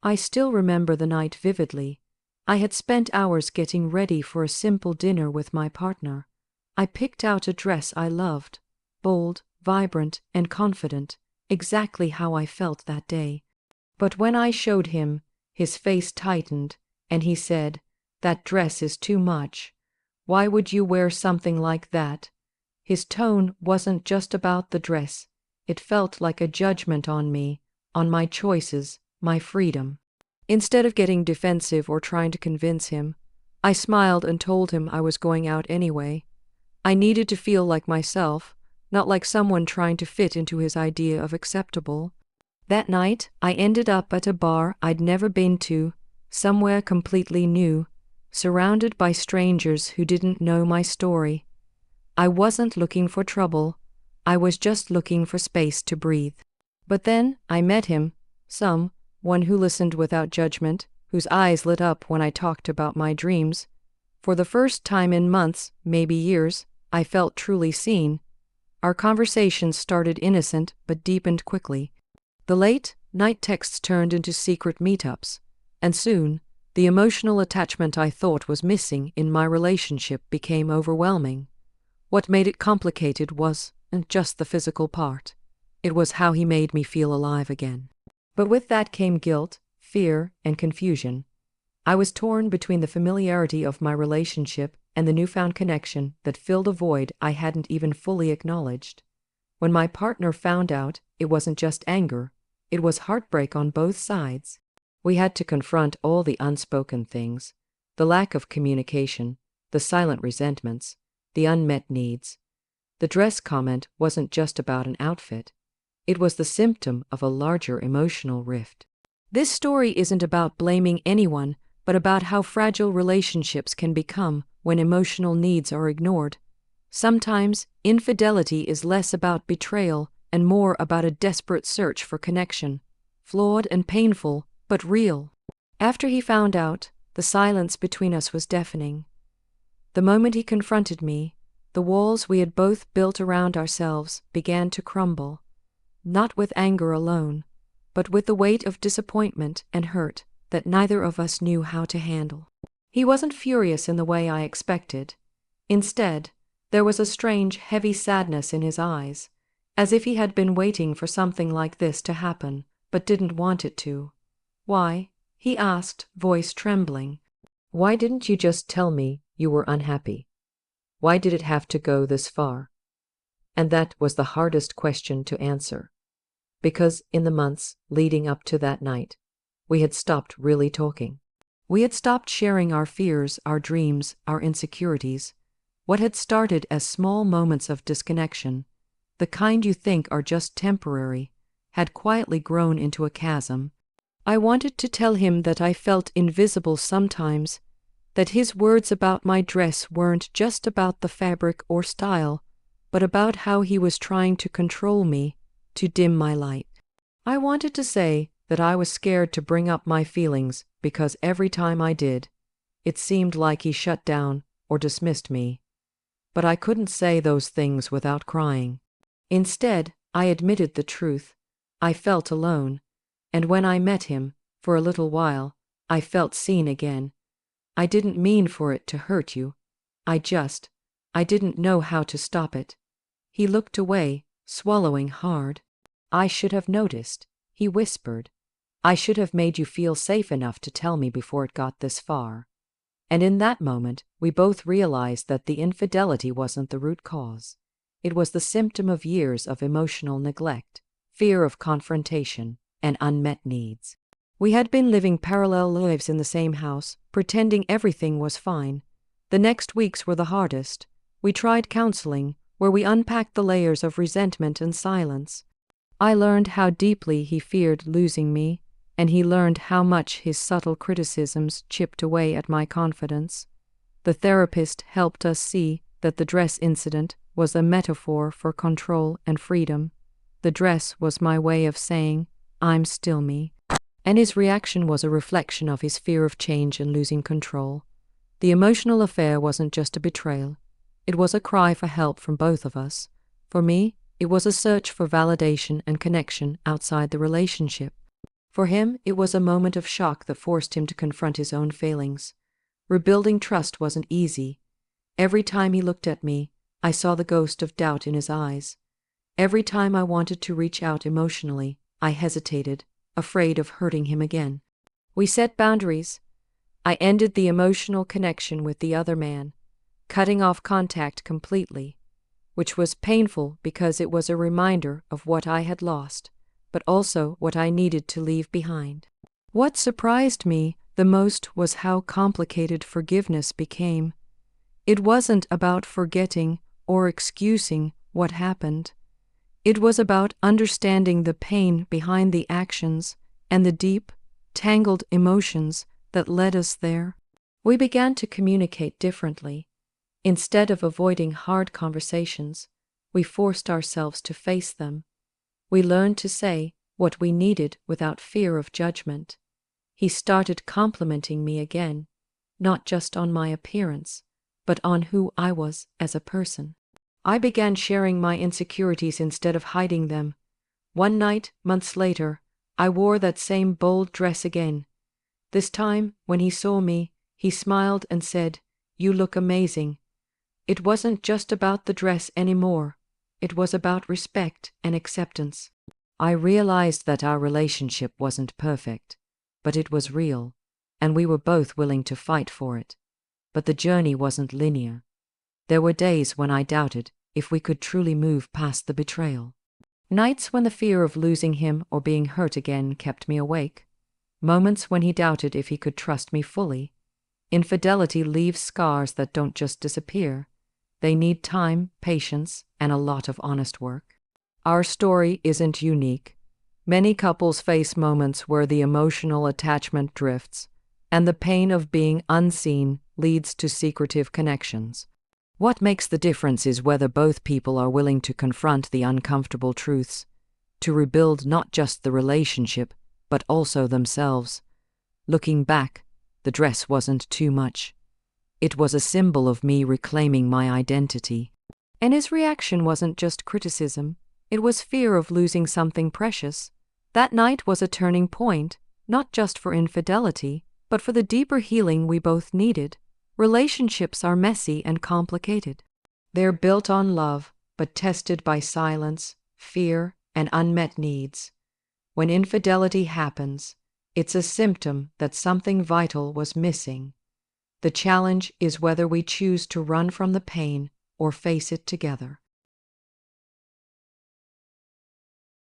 I still remember the night vividly. I had spent hours getting ready for a simple dinner with my partner. I picked out a dress I loved, bold, vibrant, and confident, exactly how I felt that day. But when I showed him, his face tightened, and he said, "That dress is too much. Why would you wear something like that?" His tone wasn't just about the dress. It felt like a judgment on me, on my choices, my freedom. Instead of getting defensive or trying to convince him, I smiled and told him I was going out anyway. I needed to feel like myself, not like someone trying to fit into his idea of acceptable. That night, I ended up at a bar I'd never been to, somewhere completely new, surrounded by strangers who didn't know my story. I wasn't looking for trouble. I was just looking for space to breathe. But then I met him, one who listened without judgment, whose eyes lit up when I talked about my dreams. For the first time in months, maybe years, I felt truly seen. Our conversations started innocent but deepened quickly. The late-night texts turned into secret meetups, and soon, the emotional attachment I thought was missing in my relationship became overwhelming. What made it complicated wasn't just the physical part. It was how he made me feel alive again. But with that came guilt, fear, and confusion. I was torn between the familiarity of my relationship and the newfound connection that filled a void I hadn't even fully acknowledged. When my partner found out, it wasn't just anger, it was heartbreak on both sides. We had to confront all the unspoken things, the lack of communication, the silent resentments, the unmet needs. The dress comment wasn't just about an outfit. It was the symptom of a larger emotional rift. This story isn't about blaming anyone, but about how fragile relationships can become when emotional needs are ignored. Sometimes, infidelity is less about betrayal and more about a desperate search for connection. Flawed and painful, but real. After he found out, the silence between us was deafening. The moment he confronted me, the walls we had both built around ourselves began to crumble. Not with anger alone, but with the weight of disappointment and hurt that neither of us knew how to handle. He wasn't furious in the way I expected. Instead, there was a strange, heavy sadness in his eyes, as if he had been waiting for something like this to happen, but didn't want it to. "Why?" he asked, voice trembling. "Why didn't you just tell me you were unhappy? Why did it have to go this far?" And that was the hardest question to answer. Because in the months leading up to that night, we had stopped really talking. We had stopped sharing our fears, our dreams, our insecurities. What had started as small moments of disconnection, the kind you think are just temporary, had quietly grown into a chasm. I wanted to tell him that I felt invisible sometimes, that his words about my dress weren't just about the fabric or style, but about how he was trying to control me, to dim my light. I wanted to say that I was scared to bring up my feelings because every time I did, it seemed like he shut down or dismissed me. But I couldn't say those things without crying. Instead, I admitted the truth. I felt alone, and when I met him, for a little while, I felt seen again. I didn't mean for it to hurt you. I didn't know how to stop it. He looked away, swallowing hard. "I should have noticed," he whispered. "I should have made you feel safe enough to tell me before it got this far." And in that moment, we both realized that the infidelity wasn't the root cause. It was the symptom of years of emotional neglect, fear of confrontation, and unmet needs. We had been living parallel lives in the same house, pretending everything was fine. The next weeks were the hardest. We tried counseling, where we unpacked the layers of resentment and silence. I learned how deeply he feared losing me, and he learned how much his subtle criticisms chipped away at my confidence. The therapist helped us see that the dress incident was a metaphor for control and freedom. The dress was my way of saying, "I'm still me." And his reaction was a reflection of his fear of change and losing control. The emotional affair wasn't just a betrayal. It was a cry for help from both of us. For me, it was a search for validation and connection outside the relationship. For him, it was a moment of shock that forced him to confront his own failings. Rebuilding trust wasn't easy. Every time he looked at me, I saw the ghost of doubt in his eyes. Every time I wanted to reach out emotionally, I hesitated, afraid of hurting him again. We set boundaries. I ended the emotional connection with the other man, cutting off contact completely, which was painful because it was a reminder of what I had lost, but also what I needed to leave behind. What surprised me the most was how complicated forgiveness became. It wasn't about forgetting or excusing what happened. It was about understanding the pain behind the actions and the deep, tangled emotions that led us there. We began to communicate differently. Instead of avoiding hard conversations, we forced ourselves to face them. We learned to say what we needed without fear of judgment. He started complimenting me again, not just on my appearance, but on who I was as a person. I began sharing my insecurities instead of hiding them. One night, months later, I wore that same bold dress again. This time, when he saw me, he smiled and said, "You look amazing." It wasn't just about the dress anymore. It was about respect and acceptance. I realized that our relationship wasn't perfect, but it was real, and we were both willing to fight for it. But the journey wasn't linear. There were days when I doubted if we could truly move past the betrayal. Nights when the fear of losing him or being hurt again kept me awake. Moments when he doubted if he could trust me fully. Infidelity leaves scars that don't just disappear. They need time, patience, and a lot of honest work. Our story isn't unique. Many couples face moments where the emotional attachment drifts, and the pain of being unseen leads to secretive connections. What makes the difference is whether both people are willing to confront the uncomfortable truths, to rebuild not just the relationship, but also themselves. Looking back, the dress wasn't too much. It was a symbol of me reclaiming my identity. And his reaction wasn't just criticism, it was fear of losing something precious. That night was a turning point, not just for infidelity, but for the deeper healing we both needed. Relationships are messy and complicated. They're built on love, but tested by silence, fear, and unmet needs. When infidelity happens, it's a symptom that something vital was missing. The challenge is whether we choose to run from the pain or face it together.